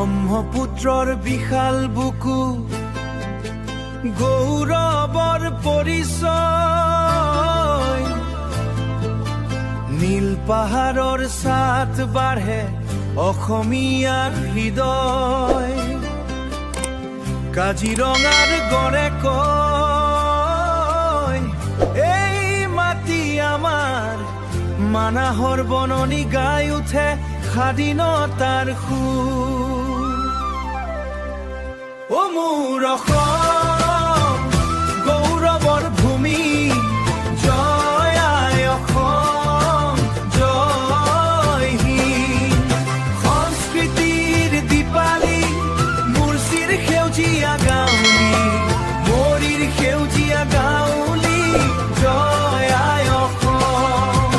ব্ৰহ্মপুত্ৰৰ বিশাল বুকু গৌৰৱৰ পৰিচয়, নীল পাহাৰৰ ছাট বাঢ়ে অসমীয়াৰ হৃদয়, কাজিৰঙাৰ গড়ে কয় এই মাটি আমাৰ, মানাহৰ বননি গাই উঠে স্বাধীনতাৰ সুৰ। ও মোৰ অসম গৌৰৱৰ ভূমি, জয় আই অসম জয় হিন্দ, সংস্কৃতিৰ দীপালি মুৰ্চিৰ সেউজীয়া গাঁৱলী, মৰিৰ সেউজীয়া গাঁৱলী, জয় আই অসম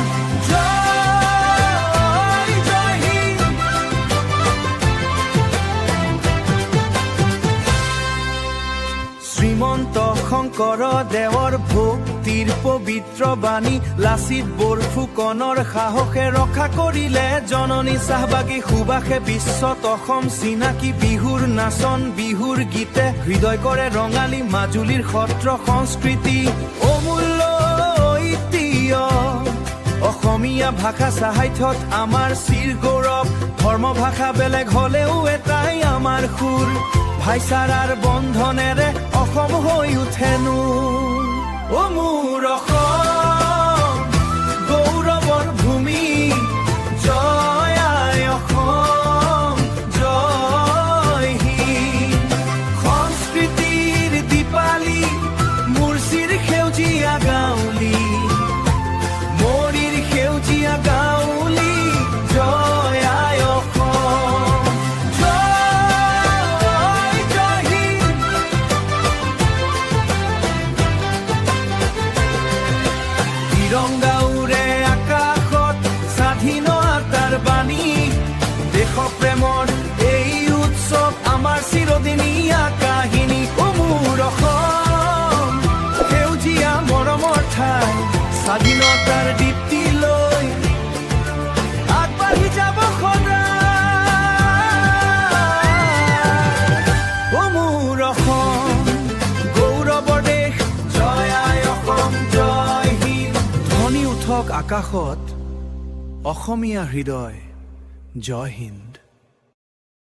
জয় জয় হিন্দ। শ্ৰীমন্ত শংকৰদেৱৰ ভক্তিৰ পবিত্ৰ বাণী, লাচিত বৰফুকনৰ সাহসে ৰক্ষা কৰিলে জননী, চাহবাগী সুবাসে বিশ্বত অসম চিনাকি, বিহুৰ নাচন বিহুৰ গীতে হৃদয় কৰে ৰঙালী, মাজুলীৰ সত্ৰ সংস্কৃতি অমূল্য ঐতিহ্য, অসমীয়া ভাষা সাহিত্যত আমাৰ চিৰ গৌৰৱ, ধৰ্ম ভাষা বেলেগ হলেও এটাই আমাৰ সুৰ, ভাইচাৰাৰ বন্ধনেৰে অসম হৈ উঠেনো। ও মোৰ অসম গৌৰৱৰ ভূমি, জয় আই অসম জয় হিন্দ, সংস্কৃতিৰ দীপালি মুৰ্চিৰ সেউজীয়া গাঁৱলী, মৰিৰ সেউজীয়া গাঁৱলী, জয় আই অসম জয় জয় হিন্দ। তিৰংগা উৰে আকাশত স্বাধীনতাৰ বাণী, দেশপ্ৰেমৰ এই উৎসৱ আমাৰ চিৰদিনীয়া কাহিনী। ও মোৰ অসম সেউজীয়া মৰমৰ ঠাই, স্বাধীনতাৰ দীপ্তি লৈ আগবাঢ়ি যাব সদায়। ও মোৰ অসম গৌৰৱৰ দেশ, জয় আই অসম জয় হিন্দ, ধ্বনি উঠক আকাশত অসমীয়া হৃদয়, জয় হিন্দ।